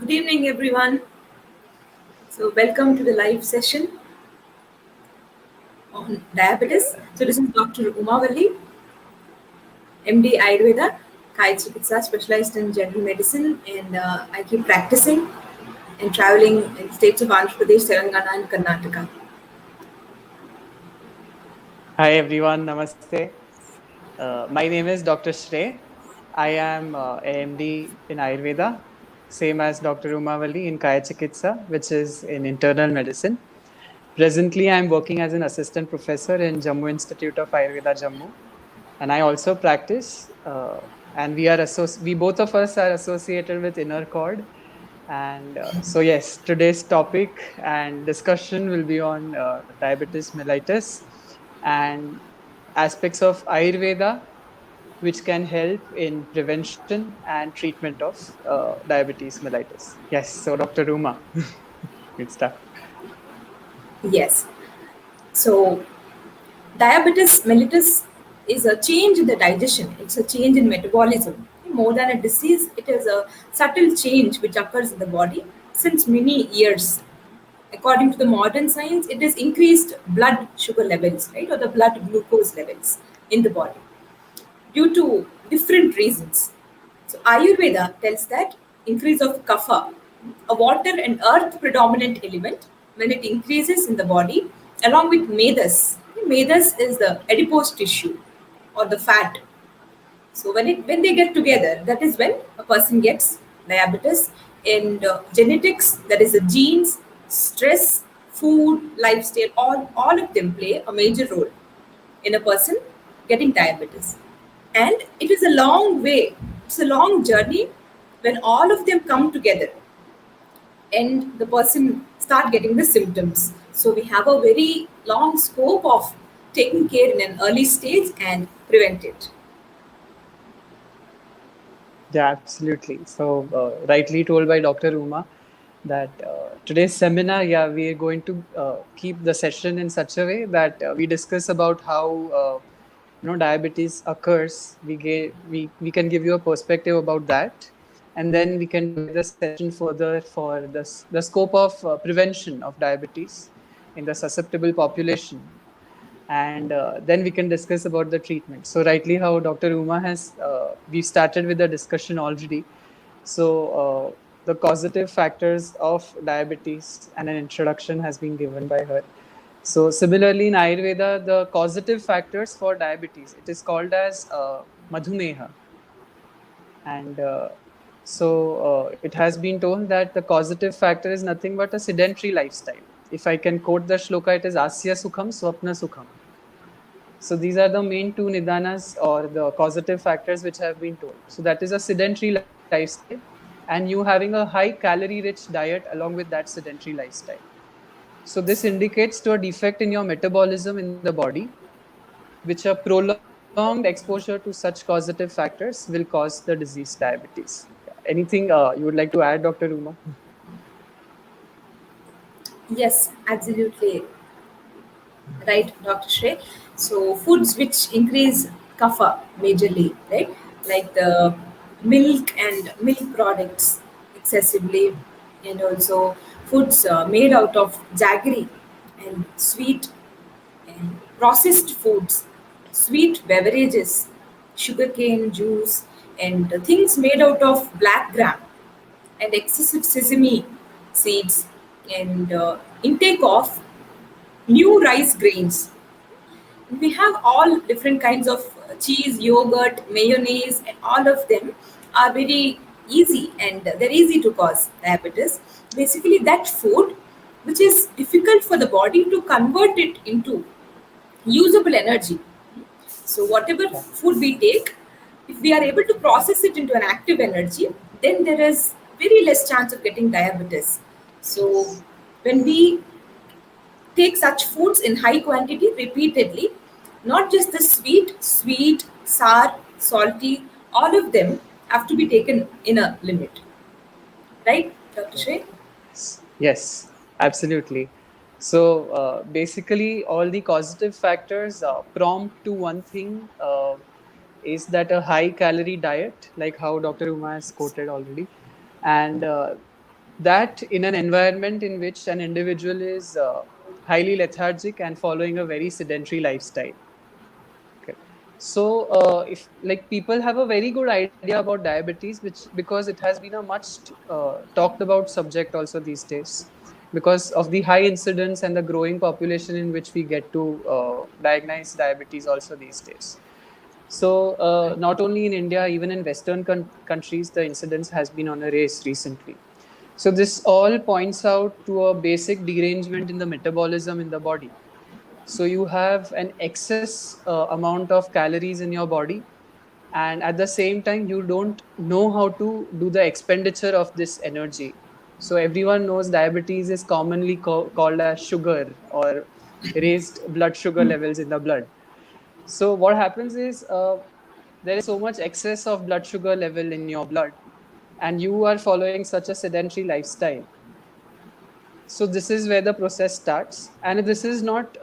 Good evening, everyone. So, welcome to the live session on diabetes. So, this is Dr. Umavalli, MD Ayurveda, Kai Chikitsa, specialized in general medicine, and I keep practicing and traveling in states of Andhra Pradesh, Telangana, and Karnataka. Hi everyone, namaste. My name is Dr. Shrey. I am AMD in Ayurveda, same as Dr. Umavalli in Kaya Chikitsa, which is in internal medicine. Presently, I am working as an assistant professor in Jammu Institute of Ayurveda, Jammu, and I also practice. And we both of us are associated with Innercord. And so, yes, today's topic and discussion will be on diabetes mellitus and aspects of Ayurveda which can help in prevention and treatment of diabetes mellitus. Yes, so Dr. Ruma, good stuff. Yes. So, diabetes mellitus is a change in the digestion, it's a change in metabolism. More than a disease, it is a subtle change which occurs in the body since many years. According to the modern science, it is increased blood sugar levels, right, or the blood glucose levels in the body due to different reasons. So Ayurveda tells that increase of kapha, a water and earth predominant element, when it increases in the body, along with medas. Medas is the adipose tissue or the fat. So when they get together, that is when a person gets diabetes. And genetics, that is the genes, stress, food, lifestyle, all of them play a major role in a person getting diabetes. And it is a long way, it's a long journey when all of them come together and the person start getting the symptoms. So we have a very long scope of taking care in an early stage and prevent it. Yeah, absolutely. So, rightly told by Dr. Uma that today's seminar, yeah, we are going to keep the session in such a way that we discuss about how diabetes occurs. We can give you a perspective about that, and then we can divide the session further for the scope of prevention of diabetes in the susceptible population, and then we can discuss about the treatment. So rightly how Dr. Uma has, we started with the discussion already. So the causative factors of diabetes and an introduction has been given by her. So similarly in Ayurveda, the causative factors for diabetes, it is called as Madhumeha. And it has been told that the causative factor is nothing but a sedentary lifestyle. If I can quote the shloka, it is Asya Sukham, Swapna Sukham. So these are the main two nidanas or the causative factors which have been told. So that is a sedentary lifestyle and you having a high calorie rich diet along with that sedentary lifestyle. So this indicates to a defect in your metabolism in the body, which a prolonged exposure to such causative factors will cause the disease diabetes. Anything you would like to add, Dr. Uma? Yes, absolutely right, Dr. Shrey. So foods which increase kapha majorly, right? Like the milk and milk products excessively, and also foods made out of jaggery and sweet and processed foods, sweet beverages, sugarcane juice, and things made out of black gram and excessive sesame seeds and intake of new rice grains. We have all different kinds of cheese, yogurt, mayonnaise, and all of them are very easy and they're easy to cause diabetes. Basically, that food which is difficult for the body to convert it into usable energy. So, whatever Yeah. food we take, if we are able to process it into an active energy, then there is very less chance of getting diabetes. So, Yes. when we take such foods in high quantity repeatedly, not just the sweet, sour, salty, all of them have to be taken in a limit. Right, Dr. Shay? Yes, absolutely. So basically, all the causative factors prompt to one thing is that a high calorie diet, like how Dr. Uma has quoted already, and that in an environment in which an individual is highly lethargic and following a very sedentary lifestyle. Okay. So, if like people have a very good idea about diabetes, which because it has been a much talked about subject also these days, because of the high incidence and the growing population in which we get to diagnose diabetes also these days. So, not only in India, even in Western countries, the incidence has been on a race recently. So, this all points out to a basic derangement in the metabolism in the body. So you have an excess amount of calories in your body, and at the same time you don't know how to do the expenditure of this energy. So everyone knows diabetes is commonly called as sugar or raised blood sugar levels in the blood. So what happens is there is so much excess of blood sugar level in your blood, and you are following such a sedentary lifestyle. So this is where the process starts, and this is not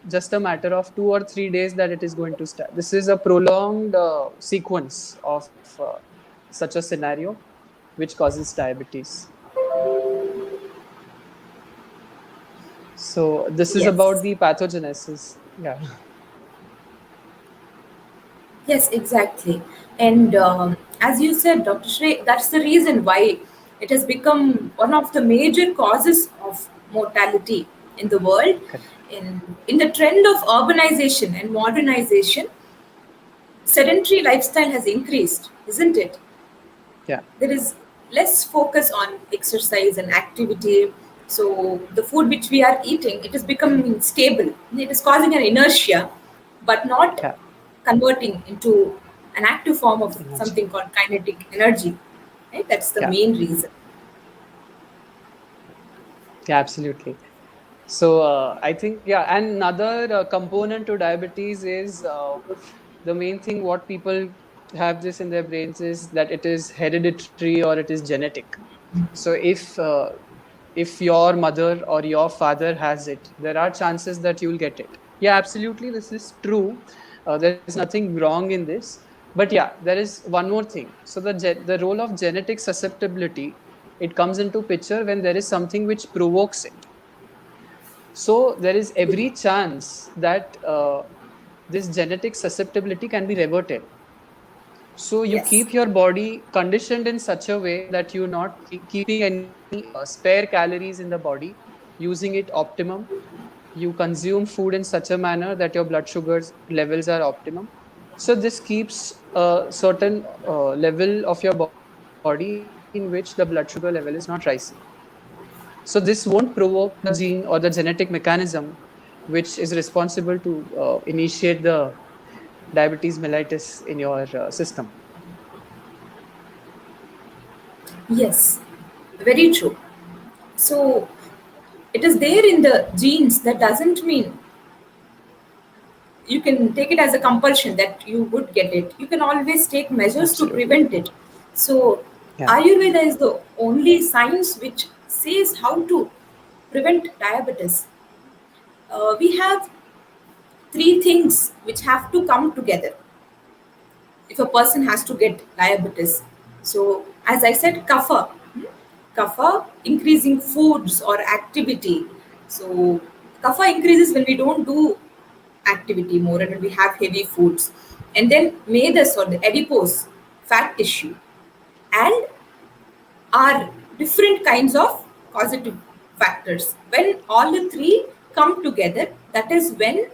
just a matter of 2 or 3 days that it is going to start. This is a prolonged sequence of such a scenario which causes diabetes. So this is about Yes. the pathogenesis. Yeah. Yes, exactly. And as you said, Dr. Shrey, that's the reason why it has become one of the major causes of mortality in the world. Correct. In the trend of urbanization and modernization, sedentary lifestyle has increased, isn't it? Yeah. There is less focus on exercise and activity. So the food which we are eating, it is becoming stable. It is causing an inertia, but not Yeah. converting into an active form of Energy. something called kinetic energy. Right? That's the Yeah. main reason. Yeah. Absolutely. So I think, yeah, and another component to diabetes is the main thing what people have this in their brains is that it is hereditary or it is genetic. So if your mother or your father has it, there are chances that you'll get it. Yeah, absolutely, this is true. There's nothing wrong in this, but yeah, there is one more thing. So the role of genetic susceptibility, it comes into picture when there is something which provokes it. So there is every chance that this genetic susceptibility can be reverted. So you Yes. keep your body conditioned in such a way that you're not keeping any spare calories in the body, using it optimum. You consume food in such a manner that your blood sugars levels are optimum. So this keeps a certain level of your body in which the blood sugar level is not rising. So this won't provoke the gene or the genetic mechanism which is responsible to initiate the diabetes mellitus in your system. Yes. Very true. So it is there in the genes. That doesn't mean you can take it as a compulsion that you would get it. You can always take measures to Absolutely. prevent it. So, Yeah. Ayurveda is the only science which says how to prevent diabetes. We have three things which have to come together if a person has to get diabetes. So, as I said, kapha, increasing foods or activity. So, kapha increases when we don't do activity more and when we have heavy foods. And then medas or the adipose, fat tissue, and are different kinds of causative factors. When all the three come together, that is when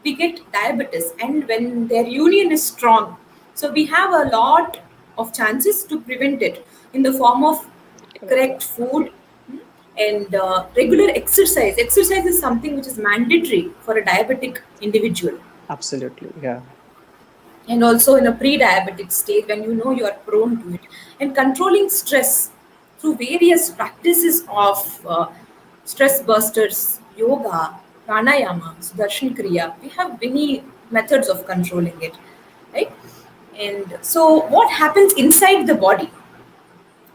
we get diabetes and when their union is strong. So we have a lot of chances to prevent it in the form of correct food and regular exercise. Exercise is something which is mandatory for a diabetic individual, Absolutely. Yeah. and also in a pre-diabetic state when you know you are prone to it, and controlling stress through various practices of stress busters, yoga, pranayama, sudarshan kriya. We have many methods of controlling it, right? And so what happens inside the body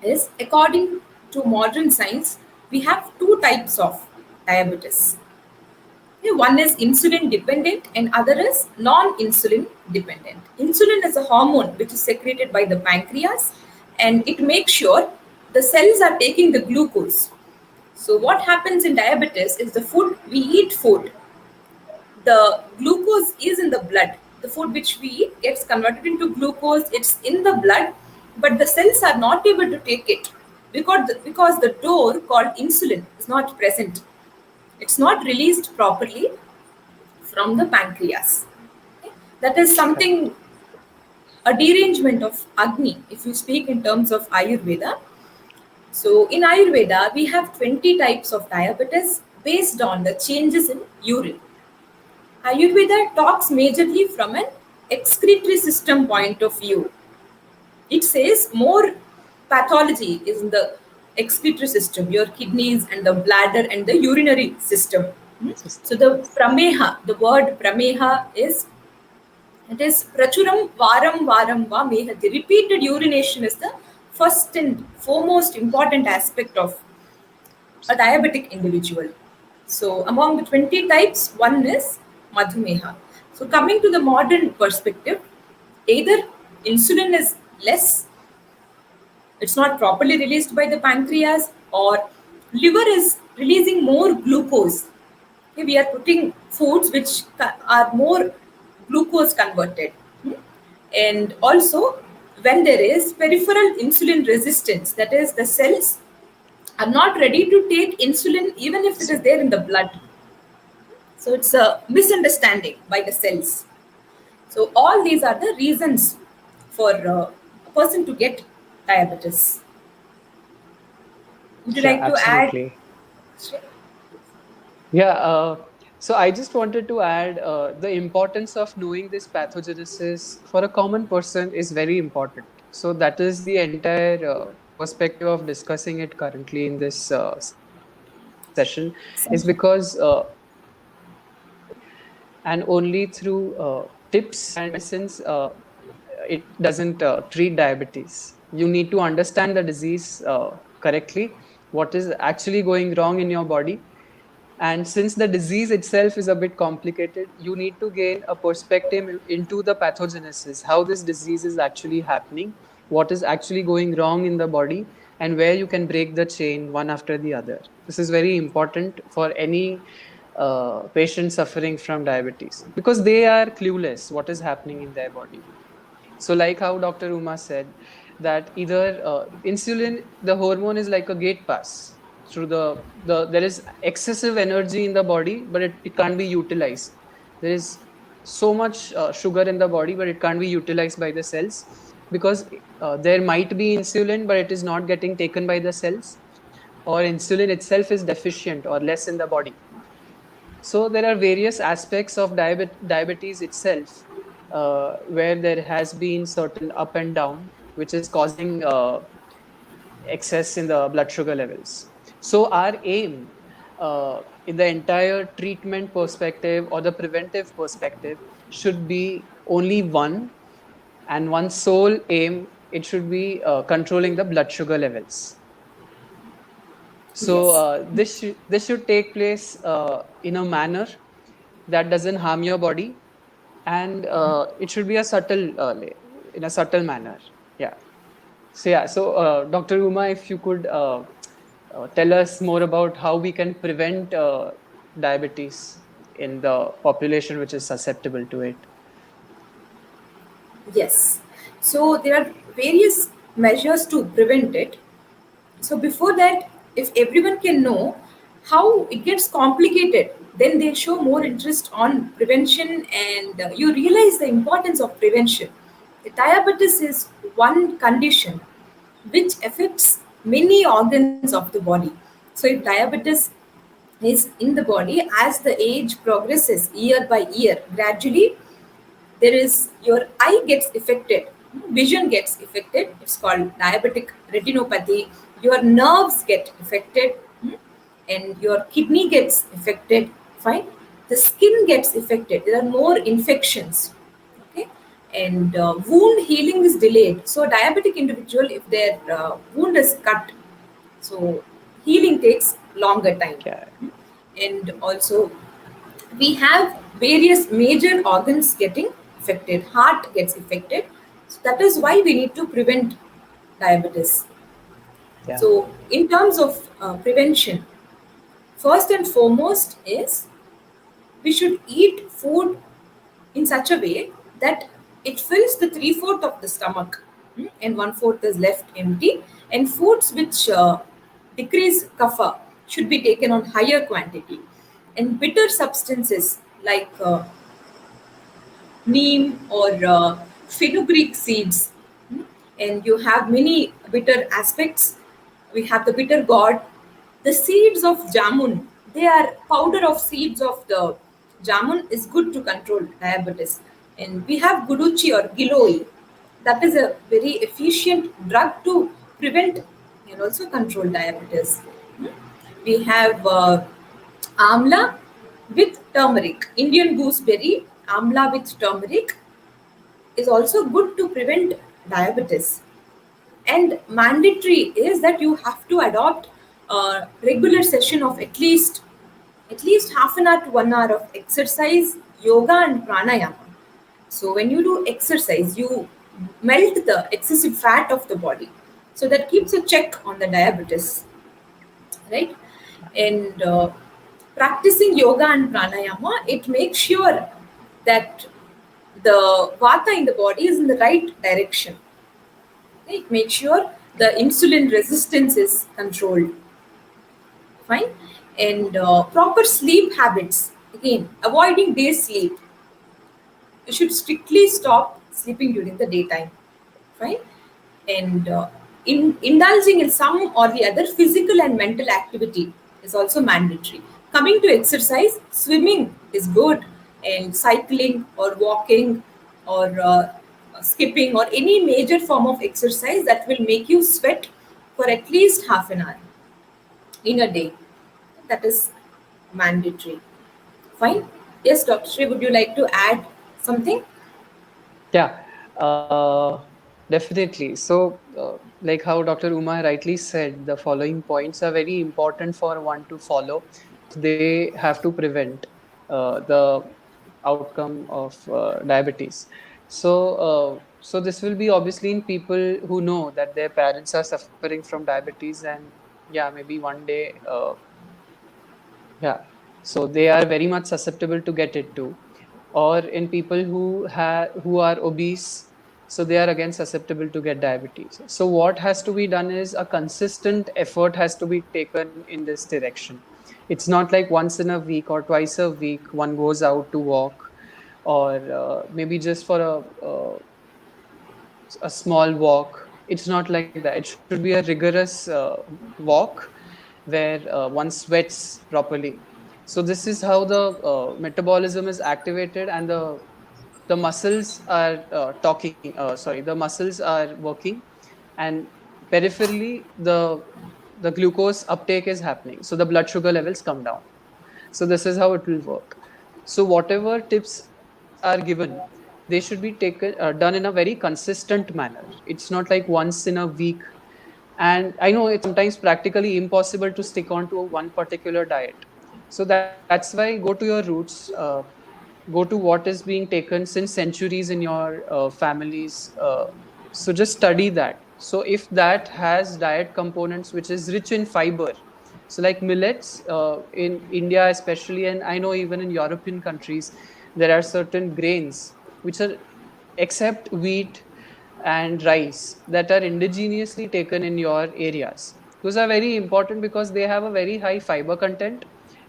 is, according to modern science, we have two types of diabetes. Yeah, one is insulin dependent and other is non-insulin dependent. Insulin is a hormone which is secreted by the pancreas, and it makes sure the cells are taking the glucose. So what happens in diabetes is the food we eat food, the glucose is in the blood. The food which we eat gets converted into glucose, it's in the blood, but the cells are not able to take it because the door called insulin is not present. It's not released properly from the pancreas. Okay? That is Correct. something, a derangement of Agni, if you speak in terms of Ayurveda. So, in Ayurveda, we have 20 types of diabetes based on the changes in urine. Ayurveda talks majorly from an excretory system point of view. It says more pathology is in the excretory system, your kidneys and the bladder and the urinary system. Hmm? So System. the prameha, the word prameha is, it is prachuram varam varam va meha. The repeated urination is the first and foremost important aspect of a diabetic individual. So, among the 20 types, one is Madhumeha. So, coming to the modern perspective, either insulin is less, it's not properly released by the pancreas, or liver is releasing more glucose. Okay, we are putting foods which are more glucose converted. Hmm? And also, when there is peripheral insulin resistance, that is, the cells are not ready to take insulin even if it is there in the blood. So it's a misunderstanding by the cells. So all these are the reasons for a person to get diabetes. Would you Yeah, like to add? absolutely. Yeah, so I just wanted to add the importance of knowing this pathogenesis for a common person is very important. So that is the entire perspective of discussing it currently in this session, is because only through tips and medicines it doesn't treat diabetes. You need to understand the disease correctly, what is actually going wrong in your body. And since the disease itself is a bit complicated, you need to gain a perspective into the pathogenesis, how this disease is actually happening, what is actually going wrong in the body, and where you can break the chain one after the other. This is very important for any patient suffering from diabetes because they are clueless what is happening in their body. So, like how Dr. Uma said, that either insulin, the hormone is like a gate pass through there is excessive energy in the body, but it can't be utilized. There is so much sugar in the body, but it can't be utilized by the cells because there might be insulin, but it is not getting taken by the cells, or insulin itself is deficient or less in the body. So there are various aspects of diabetes itself where there has been certain up and down, which is causing excess in the blood sugar levels. So our aim in the entire treatment perspective or the preventive perspective should be only one, and one sole aim. It should be controlling the blood sugar levels. So Yes. this should take place in a manner that doesn't harm your body, and it should be a in a subtle manner. Yeah. So yeah. So Dr. Uma, if you could tell us more about how we can prevent diabetes in the population which is susceptible to it. Yes. So there are various measures to prevent it. So before that, if everyone can know how it gets complicated, then they show more interest on prevention, and you realize the importance of prevention. The diabetes is one condition which affects many organs of the body. So if diabetes is in the body, as the age progresses year by year, gradually there is, your eye gets affected, vision gets affected, it's called diabetic retinopathy, your nerves get affected, and your kidney gets affected, fine, the skin gets affected, there are more infections, okay, and wound healing is delayed. So diabetic individual, if their wound is cut, so healing takes longer time. Yeah. And also we have various major organs getting affected, heart gets affected, so that is why we need to prevent diabetes. Yeah. So, in terms of prevention, first and foremost is we should eat food in such a way that it fills the three-fourth of the stomach, and one-fourth is left empty. And foods which decrease kapha should be taken on higher quantity. And bitter substances like neem or fenugreek seeds. And you have many bitter aspects. We have the bitter gourd, the seeds of jamun. They are powder of seeds of the jamun is good to control diabetes. And we have guduchi or giloi. That is a very efficient drug to prevent and also control diabetes. We have amla with turmeric. Indian gooseberry, amla with turmeric is also good to prevent diabetes. And mandatory is that you have to adopt a regular session of at least half an hour to 1 hour of exercise, yoga, and pranayama. So when you do exercise, you melt the excessive fat of the body. So that keeps a check on the diabetes, right? And practicing yoga and pranayama, it makes sure that the vata in the body is in the right direction. Right? Make sure the insulin resistance is controlled. Fine. And proper sleep habits. Again, avoiding day sleep. You should strictly stop sleeping during the daytime. Fine. And indulging in some or the other physical and mental activity is also mandatory. Coming to exercise, swimming is good, and cycling or walking or skipping or any major form of exercise that will make you sweat for at least half an hour in a day. That is mandatory. Fine. Yes, Dr. Shrey, would you like to add something? Yeah, definitely. So, like how Dr. Uma rightly said, the following points are very important for one to follow. So, they have to prevent the outcome of diabetes. So this will be obviously in people who know that their parents are suffering from diabetes, and yeah, maybe one day, yeah. So they are very much susceptible to get it too. Or in people who are obese, so they are again susceptible to get diabetes. So what has to be done is a consistent effort has to be taken in this direction. It's not like once in a week or twice a week one goes out to walk, or maybe just for a small walk. It's not like that. It should be a rigorous walk where one sweats properly. So this is how the metabolism is activated, and the muscles are talking. Sorry, the muscles are working, and peripherally the glucose uptake is happening. So the blood sugar levels come down. So this is how it will work. So whatever tips are given, they should be taken done in a very consistent manner. It's not like once in a week. And I know it's sometimes practically impossible to stick on to one particular diet. So that's why go to your roots, go to what is being taken since centuries in your families. So just study that. So if that has diet components which is rich in fiber, so like millets in India especially, and I know even in European countries, there are certain grains which are, except wheat and rice, that are indigenously taken in your areas. Those are very important because they have a very high fiber content.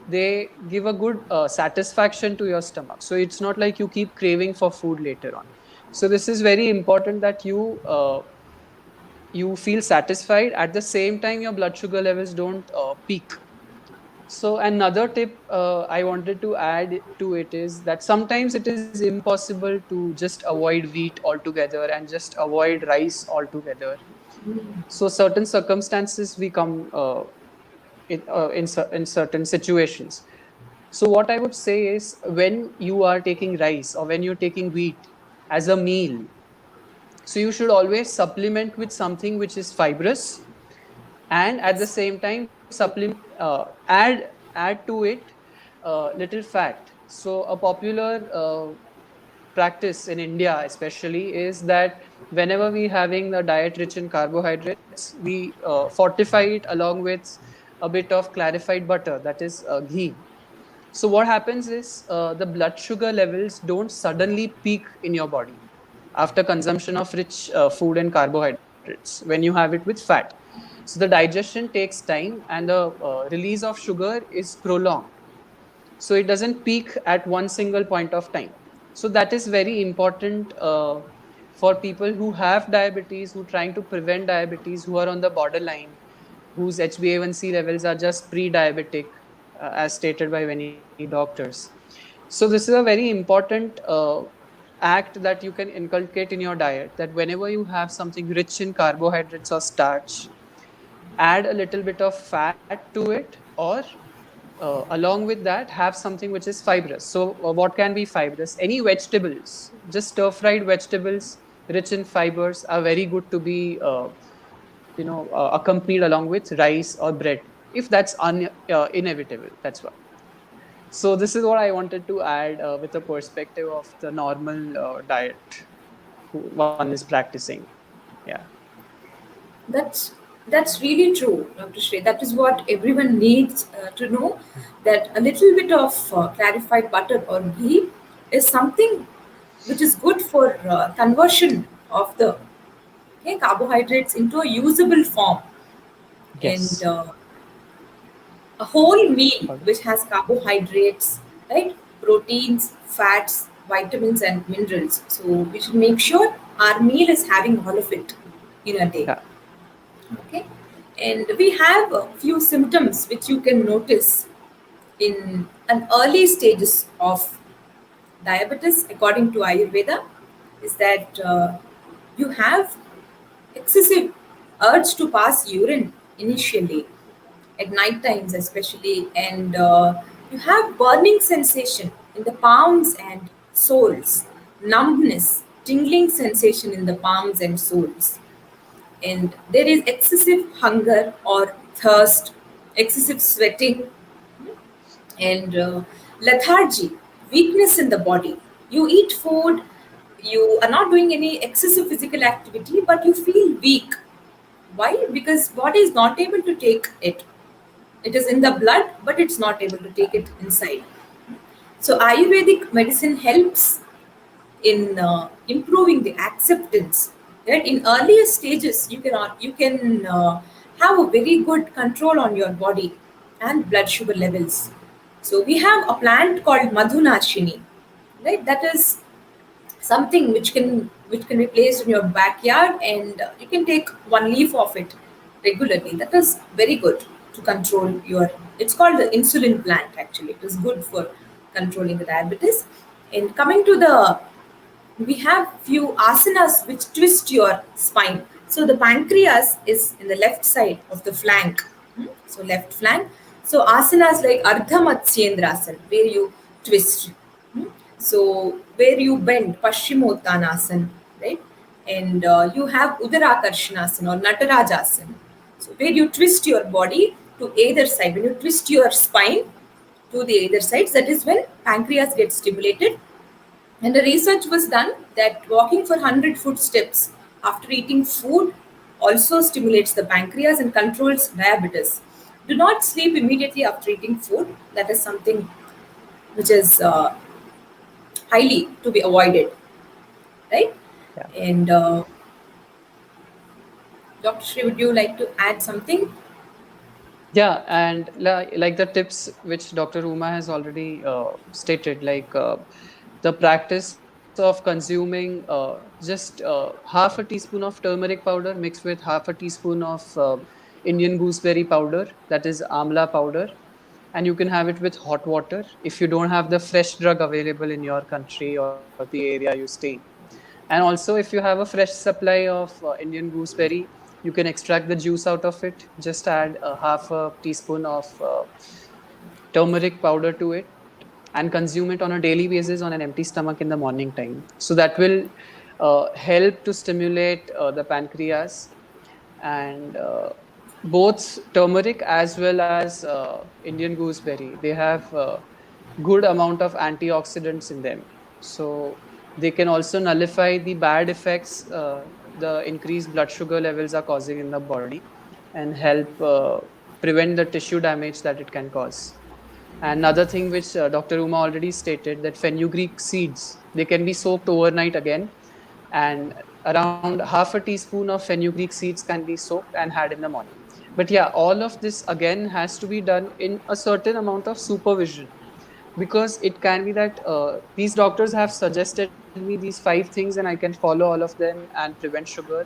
They give a good satisfaction to your stomach. So it's not like you keep craving for food later on. So this is very important that you feel satisfied. At the same time, your blood sugar levels don't peak. So another tip I wanted to add to it is that sometimes it is impossible to just avoid wheat altogether and just avoid rice altogether. So certain circumstances we come in certain situations. So what I would say is, when you are taking rice or when you're taking wheat as a meal, so you should always supplement with something which is fibrous, and at the Yes. same time add to it little fat. So a popular practice in India, especially, is that whenever we having a diet rich in carbohydrates, we fortify it along with a bit of clarified butter, that is ghee. So what happens is the blood sugar levels don't suddenly peak in your body after consumption of rich food and carbohydrates when you have it with fat. So the digestion takes time and the release of sugar is prolonged. So it doesn't peak at one single point of time. So that is very important for people who have diabetes, who are trying to prevent diabetes, who are on the borderline, whose HbA1c levels are just pre-diabetic, as stated by many doctors. So this is a very important act that you can inculcate in your diet, that whenever you have something rich in carbohydrates or starch, add a little bit of fat to it, or along with that have something which is fibrous. So what can be fibrous? Any vegetables, just stir fried vegetables rich in fibers are very good to be accompanied along with rice or bread, if that's inevitable. That's why. So this is what I wanted to add with the perspective of the normal diet who one is practicing. Yeah. That's that's really true, Dr. Shrey. That is what everyone needs to know. That a little bit of clarified butter or ghee is something which is good for conversion of the carbohydrates into a usable form, and Yes. a whole meal All right. which has carbohydrates, right? Proteins, fats, vitamins, and minerals. So we should make sure our meal is having all of it in a day. Yeah. Okay, and we have a few symptoms which you can notice in an early stages of diabetes, according to Ayurveda, is that you have excessive urge to pass urine initially at night times especially, and you have burning sensation in the palms and soles, numbness, tingling sensation in the palms and soles, and there is excessive hunger or thirst, excessive sweating, and lethargy, weakness in the body. You eat food, you are not doing any excessive physical activity, but you feel weak. Why? Because body is not able to take it. It is in the blood, but it's not able to take it inside. So Ayurvedic medicine helps in improving the acceptance. Right, in earlier stages, you can have a very good control on your body and blood sugar levels. So we have a plant called Madhunashini, right? That is something which can be placed in your backyard, and you can take one leaf of it regularly. That is very good to control your. It's called the insulin plant. Actually, it is good for controlling the diabetes. And coming to the, we have few asanas which twist your spine. So the pancreas is in the left side of the flank. So left flank. So asanas like Ardha Matsyendrasana, where you twist. Hmm. So where you bend, Paschimottanasana, right? And you have Udarakarshanasana or Natarajasana. So where you twist your body to either side. When you twist your spine to the either sides, that is when pancreas gets stimulated, and the research was done that walking for 100 footsteps after eating food also stimulates the pancreas and controls diabetes. Do not sleep immediately after eating food. That is something which is highly to be avoided, right? Yeah. And Dr. Shri, would you like to add something? Yeah, and like the tips which Dr. Uma has already stated, like the practice of consuming just half a teaspoon of turmeric powder mixed with half a teaspoon of Indian gooseberry powder, that is amla powder, and you can have it with hot water if you don't have the fresh drug available in your country or the area you stay in. And also, if you have a fresh supply of Indian gooseberry, you can extract the juice out of it. Just add half a teaspoon of turmeric powder to it and consume it on a daily basis on an empty stomach in the morning time. So that will help to stimulate the pancreas, and both turmeric as well as Indian gooseberry, they have good amount of antioxidants in them. So They can also nullify the bad effects the increased blood sugar levels are causing in the body, and help prevent the tissue damage that it can cause. And another thing which Dr. Uma already stated, that fenugreek seeds, they can be soaked overnight again, and around half a teaspoon of fenugreek seeds can be soaked and had in the morning. But yeah, all of this again has to be done in a certain amount of supervision, because it can be that these doctors have suggested me these 5 things and I can follow all of them and prevent sugar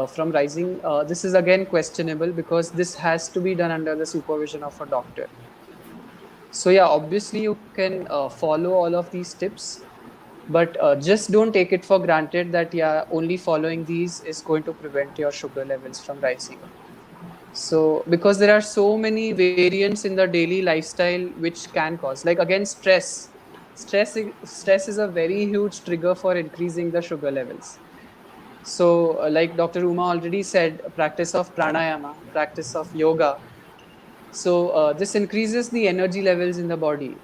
from rising. This is again questionable, because this has to be done under the supervision of a doctor. So yeah, obviously you can follow all of these tips, but just don't take it for granted that yeah, only following these is going to prevent your sugar levels from rising. So because there are so many variants in the daily lifestyle which can cause, like again, stress is a very huge trigger for increasing the sugar levels. So like Dr. Uma already said, practice of pranayama, practice of yoga, so this increases the energy levels in the body.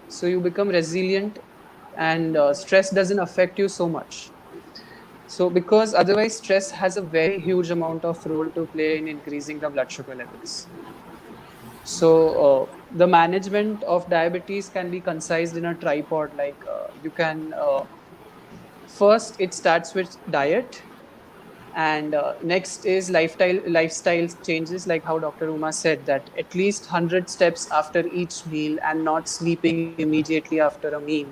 So you become resilient, and stress doesn't affect you so much. So because otherwise stress has a very huge amount of role to play in increasing the blood sugar levels. So the management of diabetes can be concised in a tripod. Like you can first it starts with diet, and next is lifestyle changes, like how Dr. Uma said, that at least 100 steps after each meal and not sleeping immediately after a meal.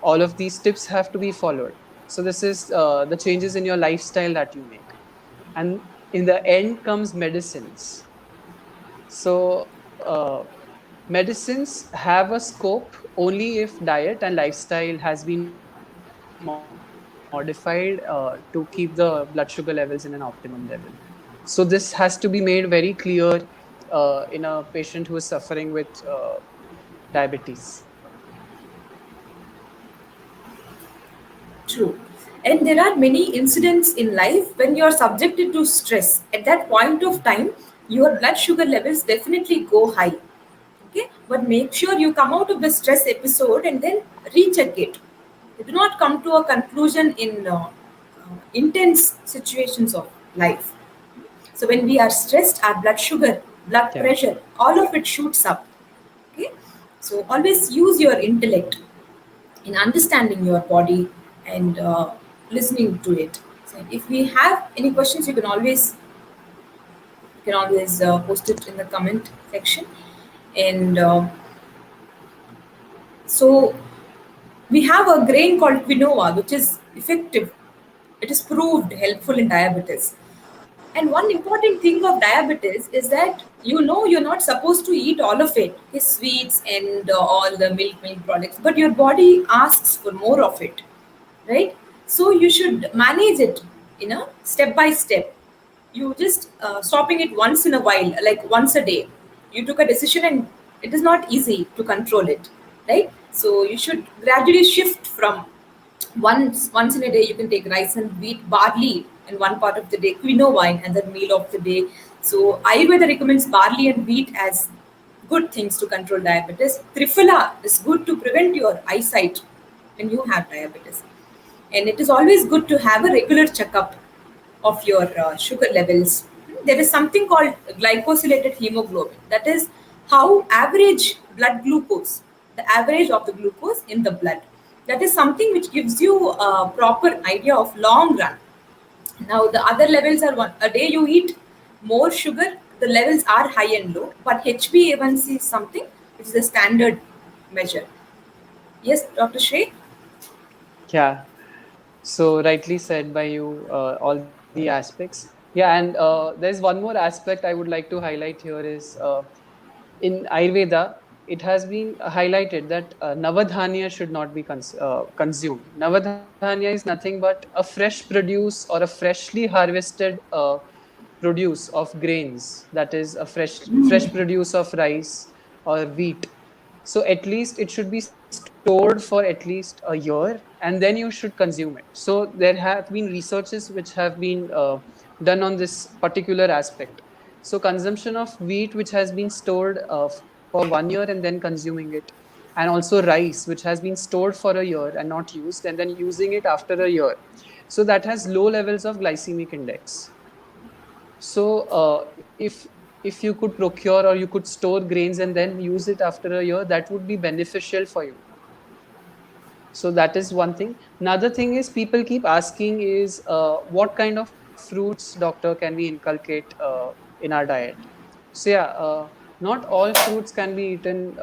All of these tips have to be followed. So this is the changes in your lifestyle that you make. And in the end comes medicines. So medicines have a scope only if diet and lifestyle has been modified to keep the blood sugar levels in an optimum level. So this has to be made very clear in a patient who is suffering with diabetes. True. And there are many incidents in life when you are subjected to stress. At that point of time, your blood sugar levels definitely go high. Okay? But make sure you come out of the stress episode and then recheck it. You do not come to a conclusion in intense situations of life. So when we are stressed, our blood sugar, blood Yeah. pressure, all of it shoots up. Okay? So always use your intellect in understanding your body and listening to it. So if we have any questions, you can always post it in the comment section. And so we have a grain called quinoa, which is effective. It is proved helpful in diabetes. And one important thing of diabetes is that you're not supposed to eat all of it, okay, sweets and all the milk products, but your body asks for more of it, right? So you should manage it, step by step. You just stopping it once in a while, like once a day. You took a decision, and it is not easy to control it, right? So you should gradually shift from once in a day. You can take rice and wheat, barley in one part of the day, quinoa in another meal of the day. So Ayurveda recommends barley and wheat as good things to control diabetes. Triphala is good to prevent your eyesight when you have diabetes. And it is always good to have a regular checkup of your sugar levels. There is something called glycosylated hemoglobin. That is how average blood glucose, the average of the glucose in the blood. That is something which gives you a proper idea of long run. Now the other levels are one a day you eat more sugar, the levels are high and low, but HbA1c is something which is a standard measure. Yes, Dr. Shrey? Yeah. So rightly said by you, all the aspects. Yeah, and there's one more aspect I would like to highlight here is in Ayurveda, it has been highlighted that Navadhanya should not be consumed. Navadhanya is nothing but a fresh produce or a freshly harvested produce of grains, that is a fresh produce of rice or wheat. So at least it should be stored for at least a year, and then you should consume it. So there have been researches which have been done on this particular aspect. So consumption of wheat which has been stored for 1 year and then consuming it, and also rice which has been stored for a year and not used, and then using it after a year, so that has low levels of glycemic index. So if you could procure or you could store grains and then use it after a year, that would be beneficial for you. So that is one thing. Another thing is people keep asking is what kind of fruits, doctor, can we inculcate in our diet? So yeah, not all fruits can be eaten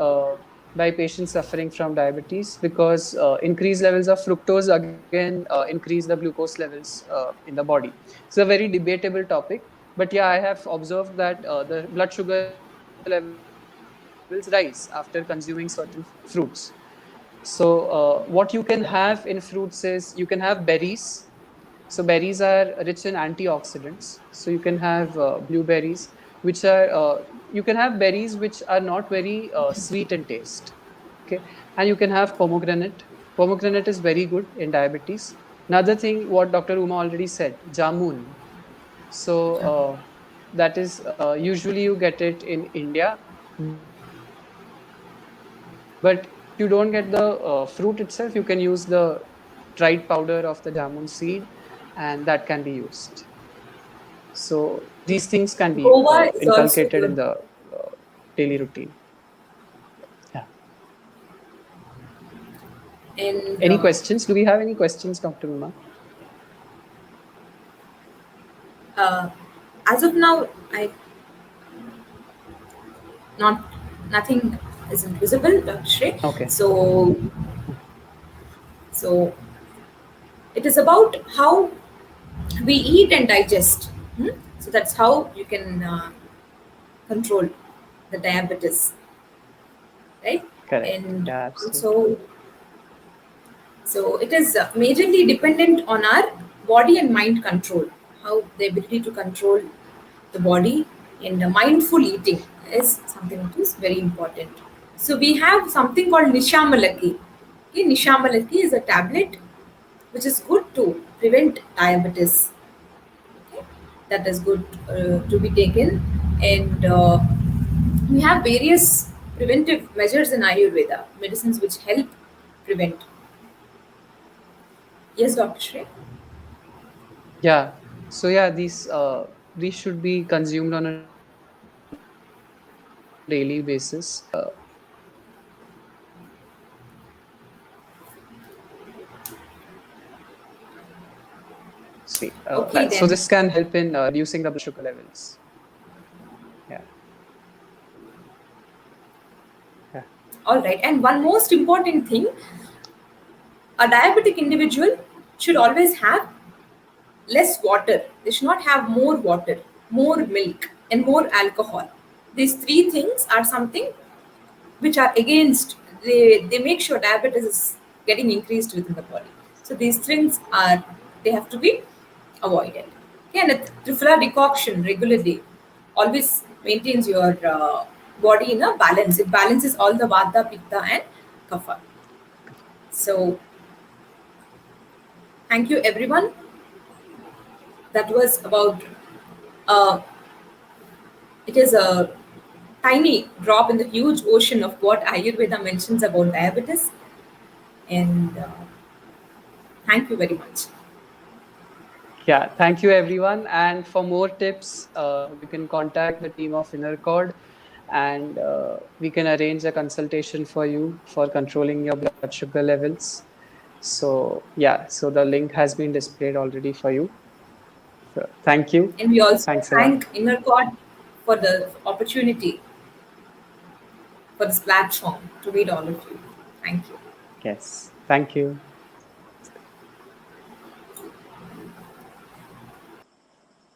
by patients suffering from diabetes, because increased levels of fructose again increase the glucose levels in the body. It's a very debatable topic, but yeah, I have observed that the blood sugar levels rise after consuming certain fruits. So, what you can have in fruits is you can have berries. So, berries are rich in antioxidants. So, you can have blueberries, which are you can have berries which are not very sweet in taste. Okay, and you can have pomegranate. Pomegranate is very good in diabetes. Another thing, what Dr. Uma already said, jamun. So that is usually you get it in India, but if you don't get the fruit itself, you can use the dried powder of the jamun seed, and that can be used. So these things can be inculcated in the Guava is also good. daily routine. Yeah. Any And questions? Do we have any questions, Dr. Uma? uh, as of now, I not nothing isn't visible, Dr. Shrey. Okay. So it is about how we eat and digest. Hmm? So that's how you can control the diabetes, right? Correct. And Yeah, absolutely. also, so it is majorly dependent on our body and mind control. How the ability to control the body and mindful eating is something which is very important. So we have something called Nishamalaki. Okay, Nishamalaki is a tablet which is good to prevent diabetes. Okay, that is good to be taken, and we have various preventive measures in Ayurveda medicines which help prevent. Yes, Dr. Shrey. Yeah. So yeah, these should be consumed on a daily basis. See, Okay, so then. this can help in reducing the blood sugar levels. Yeah. Yeah. All right. And one most important thing, a diabetic individual should always have less water. They should not have more water, more milk, and more alcohol. These three things are something which are against, they make sure diabetes is getting increased within the body. So these things are, they have to be avoided. Okay, and a trifla decoction regularly always maintains your body in a balance. It balances all the vata, pitta, and kapha. So thank you everyone. That was about uh, it is a tiny drop in the huge ocean of what Ayurveda mentions about diabetes. And thank you very much. Yeah, thank you everyone. And for more tips, you can contact the team of Innercord, and we can arrange a consultation for you for controlling your blood sugar levels. So yeah, so the link has been displayed already for you. So, thank you. And we also Thanks a lot. thank Innercord for the opportunity for this platform to meet all of you. Thank you. Yes, thank you.